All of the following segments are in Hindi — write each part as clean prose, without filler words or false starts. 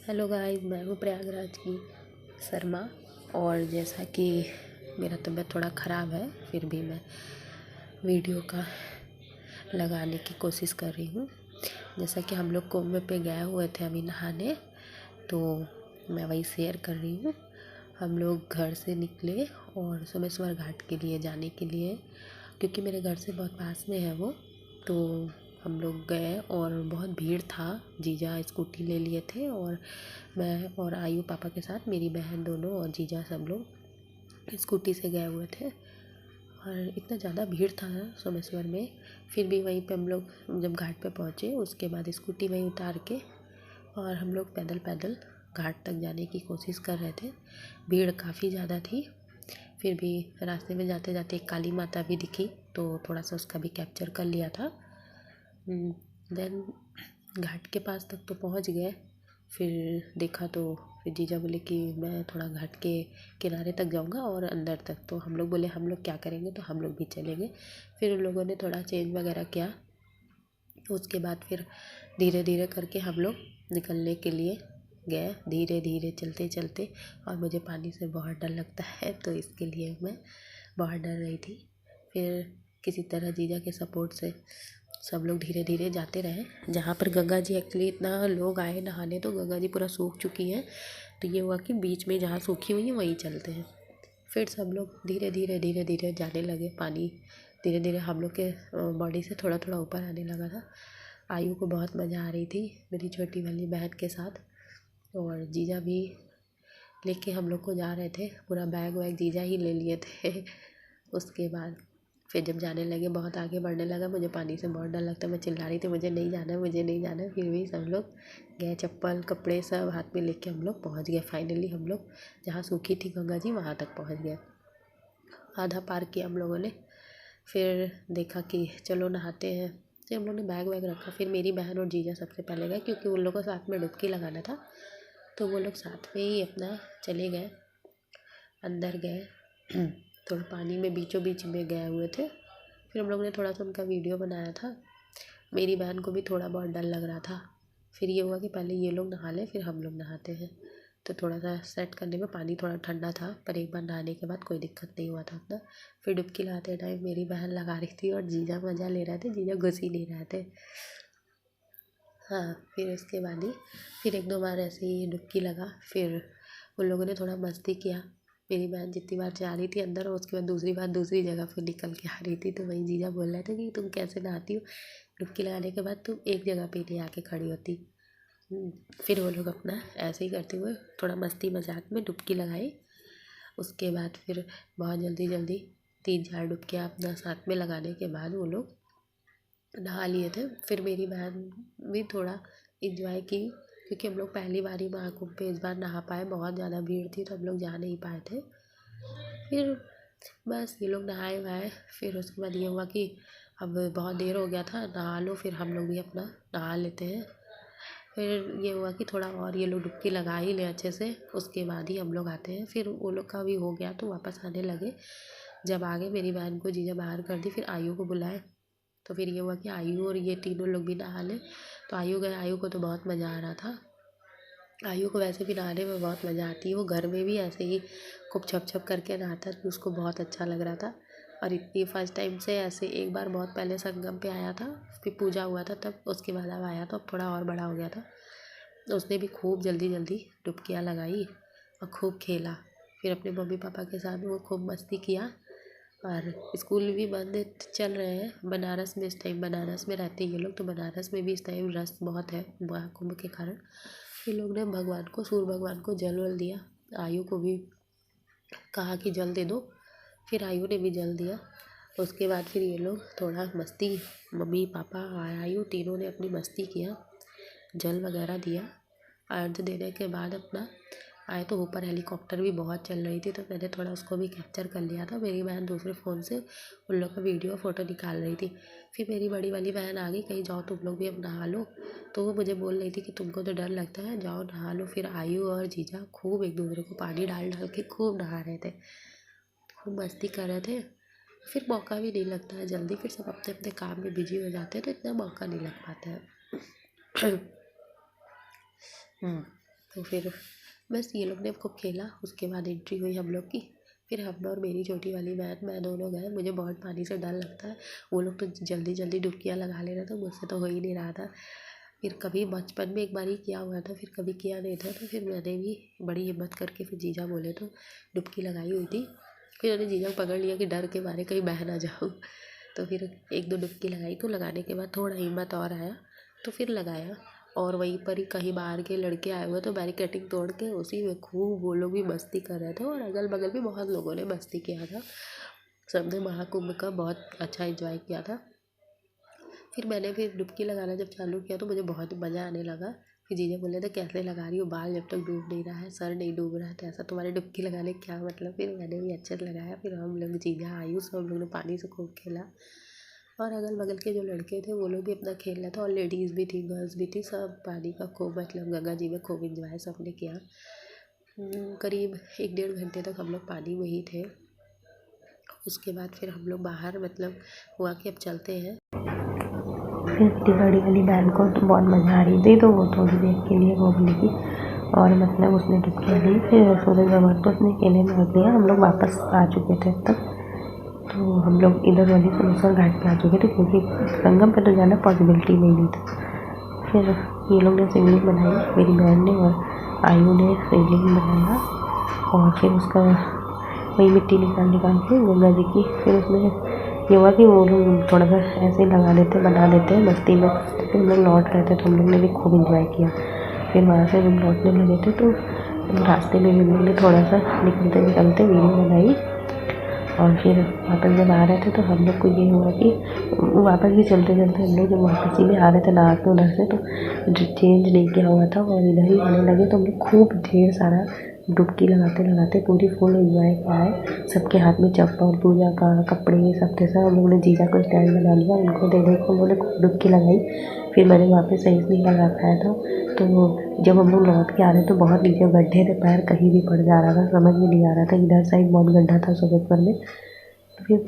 हेलो गाइस, मैं हूँ प्रयागराज की शर्मा। और जैसा कि मेरा तबीयत थोड़ा ख़राब है, फिर भी मैं वीडियो का लगाने की कोशिश कर रही हूँ। जैसा कि हम लोग कुंभ पे गए हुए थे अभी नहाने, तो मैं वही शेयर कर रही हूँ। हम लोग घर से निकले और सोमेश्वर घाट के लिए जाने के लिए, क्योंकि मेरे घर से बहुत पास में है वो, तो हम लोग गए और बहुत भीड़ था। जीजा स्कूटी ले लिए थे और मैं और आयु पापा के साथ, मेरी बहन दोनों और जीजा सब लोग स्कूटी से गए हुए थे। और इतना ज़्यादा भीड़ था सोमेश्वर में, फिर भी वहीं पे हम लोग जब घाट पे पहुँचे उसके बाद स्कूटी वहीं उतार के और हम लोग पैदल पैदल घाट तक जाने की कोशिश कर रहे थे। भीड़ काफ़ी ज़्यादा थी, फिर भी रास्ते में जाते जाते एक काली माता भी दिखी, तो थोड़ा सा उसका भी कैप्चर कर लिया था। देन घाट के पास तक तो पहुंच गए। फिर देखा तो फिर जीजा बोले कि मैं थोड़ा घाट के किनारे तक जाऊंगा और अंदर तक, तो हम लोग बोले हम लोग क्या करेंगे, तो हम लोग भी चलेंगे। फिर उन लोगों ने थोड़ा चेंज वगैरह किया, तो उसके बाद फिर धीरे धीरे करके हम लोग निकलने के लिए गए, धीरे धीरे चलते चलते। और मुझे पानी से बहुत डर लगता है, तो इसके लिए मैं बहुत डर रही थी। फिर किसी तरह जीजा के सपोर्ट से सब लोग धीरे धीरे जाते रहे। जहाँ पर गंगा जी, एक्चुअली इतना लोग आए नहाने तो गंगा जी पूरा सूख चुकी हैं, तो ये हुआ कि बीच में जहाँ सूखी हुई है वहीं चलते हैं। फिर सब लोग धीरे धीरे धीरे धीरे जाने लगे। पानी धीरे धीरे हम लोग के बॉडी से थोड़ा थोड़ा ऊपर आने लगा था। आयु को बहुत मज़ा आ रही थी मेरी छोटी वाली बहन के साथ, और जीजा भी लेके हम लोग को जा रहे थे। पूरा बैग वैग जीजा ही ले लिए थे। उसके बाद फिर जब जाने लगे, बहुत आगे बढ़ने लगा, मुझे पानी से बहुत डर लगता है। मैं चिल्ला रही थी मुझे नहीं जाना है, मुझे नहीं जाना है। फिर भी सब लोग गए, चप्पल कपड़े सब हाथ में लेके हम लोग पहुंच गए। फाइनली हम लोग जहाँ सूखी थी गंगा जी वहाँ तक पहुंच गए। आधा पार किया हम लोगों ने। फिर देखा कि चलो नहाते हैं। फिर हम लोग ने बैग वैग रखा। फिर मेरी बहन और जीजा सबसे पहले गए, क्योंकि उन लोगों को साथ में डुबकी लगाना था, तो वो लोग साथ में ही अपना चले गए, अंदर गए। थोड़ा पानी में बीचों बीच में गए हुए थे। फिर हम लोग ने थोड़ा सा उनका वीडियो बनाया था। मेरी बहन को भी थोड़ा बहुत डर लग रहा था। फिर ये हुआ कि पहले ये लोग नहा लें फिर हम लोग नहाते हैं, तो थोड़ा सा सेट करने में पानी थोड़ा ठंडा था, पर एक बार नहाने के बाद कोई दिक्कत नहीं हुआ था उतना। फिर डुबकी लगाते टाइम मेरी बहन लगा रही थी और जीजा मज़ा ले रहे थे, जीजा घुस ही नहीं रहे थे। हाँ, फिर उसके बाद ही फिर एक दो बार ऐसे ही डुबकी लगा। फिर उन लोगों ने थोड़ा मस्ती किया। मेरी बहन जितनी बार जा रही थी अंदर, और उसके बाद दूसरी बार दूसरी जगह फिर निकल के आ रही थी, तो वही जीजा बोल रहे थे कि तुम कैसे नहाती हो, डुबकी लगाने के बाद तुम एक जगह पे नहीं आके खड़ी होती। फिर वो लोग अपना ऐसे ही करते हुए थोड़ा मस्ती मजाक में डुबकी लगाई। उसके बाद फिर बहुत जल्दी जल्दी 3-4 डुबकियाँ अपना साथ में लगाने के बाद वो लोग नहा लिए थे। फिर मेरी बहन भी थोड़ा इंजॉय की, क्योंकि हम लोग पहली बार ही महाकुंभ पे इस बार नहा पाए। बहुत ज़्यादा भीड़ थी तो हम लोग जा नहीं पाए थे। फिर बस ये लोग नहाए वहाए। फिर उसके बाद ये हुआ कि अब बहुत देर हो गया था, नहा लो, फिर हम लोग भी अपना नहा लेते हैं। फिर ये हुआ कि थोड़ा और ये लोग डुबकी लगा ही लें अच्छे से, उसके बाद ही हम लोग आते हैं। फिर वो लोग का भी हो गया तो वापस आने लगे। जब आगे मेरी बहन को जीजा बाहर कर दी, फिर आयु को बुलाए, तो फिर ये हुआ कि आयु और ये तीनों लोग भी नहा लें। तो आयु गए, आयु को तो बहुत मज़ा आ रहा था। आयु को वैसे भी नहाने में बहुत मज़ा आती है, वो घर में भी ऐसे ही खूब छप छप करके नहाता, तो उसको बहुत अच्छा लग रहा था। और इतनी फर्स्ट टाइम से ऐसे एक बार बहुत पहले संगम पे आया था, फिर पूजा हुआ था तब, उसके बाद अब आया तो अब थोड़ा और बड़ा हो गया था। तो उसने भी खूब जल्दी जल्दी डुबकियाँ लगाई और खूब खेला। फिर अपने मम्मी पापा के साथ वो खूब मस्ती किया। और स्कूल भी बंद चल रहे हैं बनारस में इस टाइम, बनारस में रहते हैं ये लोग, तो बनारस में भी इस टाइम रश बहुत है महाकुंभ के कारण। ये लोग ने भगवान को, सूर्य भगवान को जल वल दिया। आयु को भी कहा कि जल दे दो, फिर आयु ने भी जल दिया। उसके बाद फिर ये लोग थोड़ा मस्ती, मम्मी पापा और आयु तीनों ने अपनी मस्ती किया, जल वगैरह दिया। अर्घ देने के बाद अपना आए, तो ऊपर हेलीकॉप्टर भी बहुत चल रही थी, तो मैंने थोड़ा उसको भी कैप्चर कर लिया था। मेरी बहन दूसरे फ़ोन से उन लोग का वीडियो फ़ोटो निकाल रही थी। फिर मेरी बड़ी वाली बहन आ गई, कहीं जाओ तुम लोग भी अब नहा लो, तो वो मुझे बोल रही थी कि तुमको तो डर लगता है, जाओ नहा लो। फिर आयु और जीजा खूब एक दूसरे को पानी डाल डाल के खूब नहा रहे थे, खूब मस्ती कर रहे थे। फिर मौका भी नहीं लगता है जल्दी, फिर सब अपने अपने काम में बिजी हो जाते हैं, तो इतना मौका नहीं लग पाता है। तो फिर बस ये लोग ने खूब खेला। उसके बाद एंट्री हुई हम लोग की। फिर हम और मेरी छोटी वाली बहन मैं दोनों गए। मुझे बहुत पानी से डर लगता है। वो लोग तो जल्दी जल्दी डुबकियाँ लगा ले रहे थे, मुझसे तो हो ही नहीं रहा था। फिर कभी बचपन में एक बार ही किया हुआ था, फिर कभी किया नहीं था। तो फिर मैंने भी बड़ी हिम्मत करके, फिर जीजा बोले तो डुबकी लगाई हुई थी। फिर मैंने जीजा को पकड़ लिया कि डर के मारे कहीं बह ना जाऊँ। तो फिर एक दो डुबकी लगाई। तो लगाने के बाद थोड़ा हिम्मत और आया तो फिर लगाया। और वहीं पर ही कहीं बाहर के लड़के आए हुए तो बैरिकेटिंग तोड़ के उसी में खूब वो लोग भी मस्ती कर रहे थे। और अगल बगल भी बहुत लोगों ने मस्ती किया था। सबने महाकुंभ का बहुत अच्छा एंजॉय किया था। फिर मैंने फिर डुबकी लगाना जब चालू किया तो मुझे बहुत मज़ा आने लगा। फिर जीजा बोले थे कैसे लगा रही हो, बाल जब तक डूब नहीं रहा है, सर नहीं डूब रहा है तो ऐसा तुम्हारे डुबकी लगाने क्या मतलब। फिर मैंने भी अच्छे से लगाया। फिर हम लोग जीजा आयुष सब लोग ने पानी से खूब खेला। और अगल बगल के जो लड़के थे वो लोग भी अपना खेल रहे थे। और लेडीज़ भी थी, गर्ल्स भी थी, सब पानी का खूब मतलब गंगा जी में खूब इंजॉय सबने किया। करीब 1-1.5 घंटे तक हम लोग पानी में ही थे। उसके बाद फिर हम लोग बाहर मतलब हुआ कि अब चलते हैं। फिर मेरी बड़ी वाली बहन को तो बहुत मज़ा आ रही थी, तो वो थोड़ी देर के लिए घूम लगी और मतलब उसने डुबकी ली। फिर सूरज भगवान को उसने केले में रख दिया। हम लोग वापस आ चुके थे अब तक। तो हम लोग इधर वाली सोमेश्वर घाट पे आ चुके थे क्योंकि संगम पे तो जाना पॉसिबिलिटी में ही नहीं था। फिर ये लोग ने शिवलिंग बनाई, मेरी बहन ने और आयु ने शिवलिंग बनाया। और फिर उसका वही मिट्टी निकाल के गंगा जी की, फिर उसमें ये हुआ कि वो लोग थोड़ा सा ऐसे ही लगा देते बना देते हैं मस्ती में। फिर हम लोग लौट रहे थे तो हम लोग ने भी खूब इंजॉय किया। फिर वहाँ से जब लौटने लगे थे तो रास्ते में हम लोग ने थोड़ा सा निकलते वीडियो बनाई। और फिर वापस जब आ रहे थे तो हम लोग को ये हुआ कि वापस भी चलते हम लोग जब वापस ही में आ रहे थे नहा के उधर से, तो चेंज नहीं किया हुआ था और इधर ही आने लगे तो हम लोग खूब ढेर सारा डुबकी लगाते पूरी फुल एंजॉय किया है। सबके हाथ में चप्पल, पूजा का कपड़े सब थे। सब हम लोग ने जीजा को स्टैंड बना लिया, उनको दे को उन्होंने डुबकी लगाई। फिर मैंने वहाँ पे सही से नहीं लगा पाया था। तो जब हम लोग लौट के आ रहे थे तो बहुत नीचे गड्ढे थे, पैर कहीं भी पड़ जा रहा था, समझ में नहीं आ रहा था। इधर साइड बहुत गड्ढा था सोमेश्वर में। तो फिर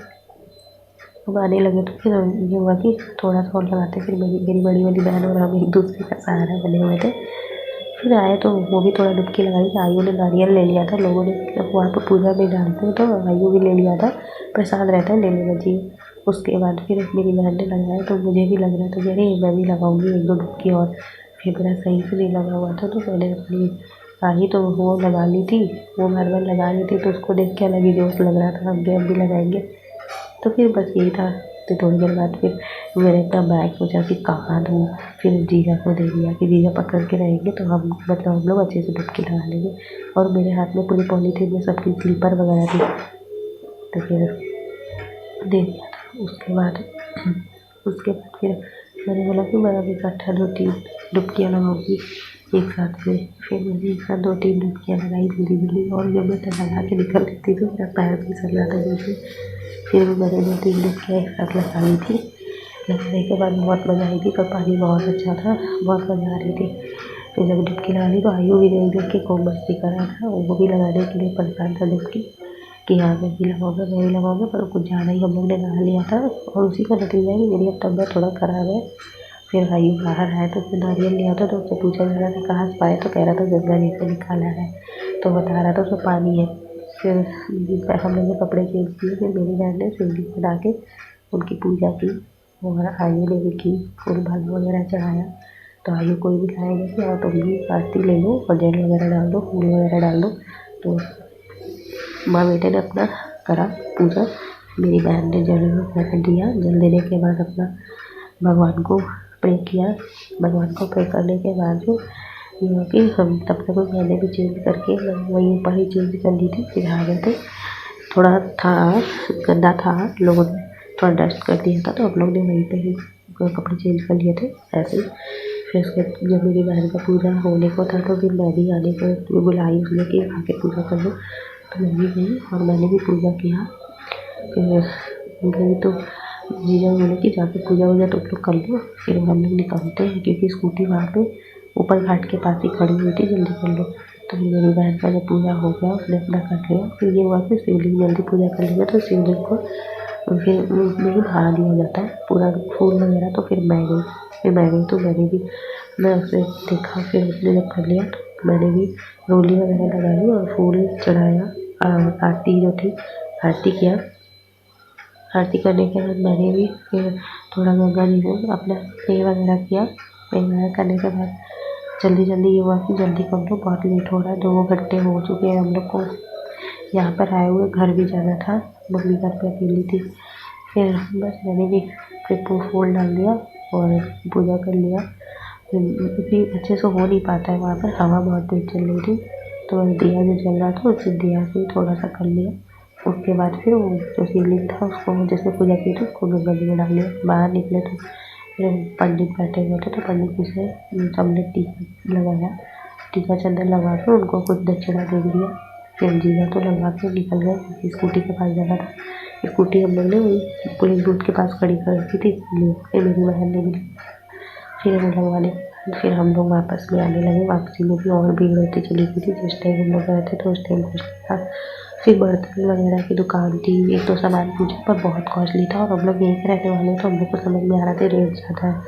हम आने लगे तो फिर ये हुआ कि थोड़ा सा और लगाते। फिर मेरी बड़ी वाली बहन और हम एक दूसरे का सहारा बने हुए थे। फिर आए तो वो भी थोड़ा डुबकी लगाई। आयु ने नारियल ले लिया था, लोगों ने वहाँ पर पूजा में डालते हैं तो आयु भी ले लिया था, प्रसाद रहता है ले लेना चाहिए। उसके बाद फिर मेरी बहन ने लगाया तो मुझे भी लग रहा था कि अरे मैं भी लगाऊंगी 1-2 डुबकी और। फिर मेरा सही से नहीं लगा हुआ था तो मैंने अपनी आई तो वो लगा ली थी, वो बार लगा ली थी। तो उसको देख के अलग ही जोश लग रहा था, हम भी लगाएंगे। तो फिर बस यही था। तो थोड़ी देर बाद फिर मैंने अपना बैग सोचा कि कहाँ दूँ। फिर जीजा को दे दिया कि जीजा पकड़ के रहेंगे तो हम लोग अच्छे से डुबकी लगा लेंगे। और मेरे हाथ में पूरी पॉलीथीन में सबकी स्लीपर वगैरह थी तो फिर दे दिया था। उसके बाद फिर मैंने बोला कि मैं अभी इकट्ठा 2-3 डुबकियाँ लगाऊँगी एक साथ में। फिर मैंने एक साथ 2-3 डुबकियाँ लगाई जल्दी और जब मैं लगा के निकल रही थी तो मेरा पैर भी चल रहा था जैसे। फिर भी मैंने 2-3 डुबकियाँ एक साथ लगा ली थी। लगाने के बाद बहुत मज़ा आई थी, पर पानी बहुत अच्छा था, बहुत मज़ा आ रही थी। फिर जब डुबकी लगा ली तो आयु भी देख के खूब मस्ती कर रहा था। वो भी लगाने के लिए परेशान था डुबकी कि हाँ मैं भी लगाऊँगा, पर कुछ ज़्यादा ही हम लोग ने लगा लिया था। और उसी का नतीजा है कि मेरी अब तबीयत थोड़ा ख़राब है। फिर आयु बाहर आया तो उसने नारियल लिया था तो उससे पूछा जा रहा था कहाँ से पाए, तो कह रहा था गंगा जी से निकाला है। तो बता रहा था उसमें पानी है। फिर हम लोग ने कपड़े चेंज किए। फिर मेरी बहन ने शिवलिंग बना के उनकी पूजा की और आयु ने भी की, फूल माला वगैरह चढ़ाया। तो आयु कोई भी खाएगा कि हाँ तुम भी आरती ले लो और जल वगैरह डाल दो, फूल वगैरह डाल दो। तो माँ बेटे ने अपना करा पूजा। मेरी बहन ने जल वगैरह दिया। जल देने के बाद अपना भगवान को प्रे किया। भगवान को प्रे करने के बाद ये हुआ कि हम तब तक मैंने भी चेंज करके वहीं पर ही चेंज कर ली थी। फिर आ गए थे, थोड़ा था गंदा था, लोगों ने थोड़ा डस्ट कर दिया था तो हम लोग ने वहीं पे ही कपड़े चेंज कर लिए थे ऐसे ही। फिर उसके जब मेरी बहन का पूजा होने को था तो फिर मैं भी आने को बुलाई उसने कि आके पूजा कर लो। तो मैं भी गई और मैंने भी पूजा किया। फिर गई तो जीजा बोले कि जाके पूजा वूजा तुम लोग कर लो, फिर हम लोग निकलते हैं क्योंकि स्कूटी वहाँ पे ऊपर घाट के पास ही खड़ी हुई थी, जल्दी कर लो। तो मेरी बहन का जब पूजा हो गया उसने अपना कर लिया। फिर ये हुआ कि शिवलिंग जल्दी पूजा कर लिया तो शिवलिंग को फिर उसमें ही भाड़ा दिया जाता है पूरा फूल वगैरह। तो फिर मैं गई तो मैं उसे देखा। फिर उसने जब कर लिया मैंने भी रोली वगैरह लगा ली और फूल चढ़ाया। आरती जो थी आरती किया। आरती करने के बाद मैंने भी फिर थोड़ा गंगा जी में अपना प्रे वगैरह किया। प्रे वगैरह करने के बाद जल्दी ये हुआ कि जल्दी कर लो, बहुत लेट हो रहा है, 2 घंटे हो चुके हैं हम लोग को यहाँ पर आए हुए। घर भी जाना था, मम्मी घर पे अकेली थी। फिर बस मैंने भी फिर फूल डाल दिया और पूजा कर लिया। क्योंकि अच्छे से हो नहीं पाता है वहाँ पर, हवा बहुत तेज चल रही थी, तो दिया जो जल रहा था उसी दिया से थोड़ा सा कर लिया। उसके बाद फिर वो जो शिवलिंग था उसको जिसने पूजा की थी उसको गंगा जी में डाल लिया। बाहर निकले तो फिर पंडित बैठे हुए थे, तो पंडित जी से सबने टीका लगाया। टीका चंदन लगा के उनको कुछ दक्षिणा दे दिया। फिर जीजा तो लगवा के निकल गए क्योंकि स्कूटी के पास जाना था। स्कूटी हम लोग ने वही पुलिस बूथ के पास खड़ी कर रखी थी, इसलिए फिर मेरी बहन ने भी फिर वो लगवाने के बाद फिर हम लोग वापस में आने लगे। वापसी में भी और भीड़ होती चली गई थी। जिस टाइम हम लोग गए थे तो उस टाइम कुछ था। फिर बर्तन वगैरह की दुकान थी, एक तो सामान पूछा पर बहुत कॉस्टली था और हम लोग यहीं के रहने वाले तो हम लोग को समझ में आ रहा था रेट ज़्यादा है,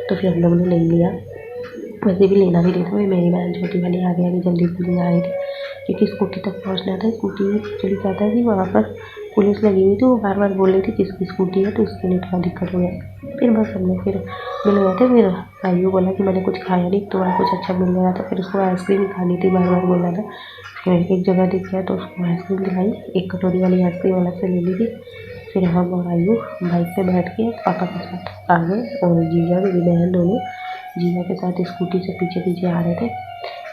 तो फिर हम लोग ने नहीं लिया। वैसे भी लेना भी नहीं था। मेरी बहन छोटी वाली आगे जल्दी आ रही थी क्योंकि स्कूटी तक पहुँचना था। स्कूटी एक्चुअली क्या था कि वहाँ पर पुलिस लगी हुई थी, वो बार बार बोल रही थी किसकी स्कूटी है, तो इसके लिए थोड़ा दिक्कत हो गया। फिर बस हम लोग फिर मिल गए थे। फिर आयु बोला कि मैंने कुछ खाया नहीं, तो वहाँ कुछ अच्छा मिल रहा था। फिर उसको आइसक्रीम खानी थी, बार बार बोल रहा था। फिर एक जगह दिख गया तो उसको आइसक्रीम दिलाई, एक कटोरी वाली आइसक्रीम अलग से ले ली थी। फिर हम और आयु बाइक पे बैठ के पापा के साथ आ गए और जीजा मेरी बहन दोनों जीजा के साथ स्कूटी से पीछे आ रहे थे।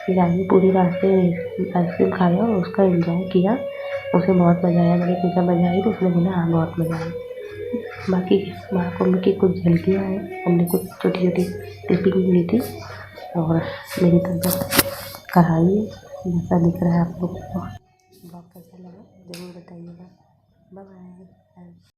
फिर आयु पूरी रास्ते आइसक्रीम खाया और उसका एंजॉय किया। उसे बहुत मज़ा आया। मैंने पूछा मज़ा आई, तो उसने बोला हाँ बहुत मज़ा आया। बाकी महाकुंभ की कुछ झलकियाँ हैं, हमने कुछ छोटी क्लिपिंग ली थी और मेरी तबीयत कराई है। जैसा दिख रहा है आप लोग को। ब्लॉग कैसा लगा ज़रूर बताइएगा। Bye bye.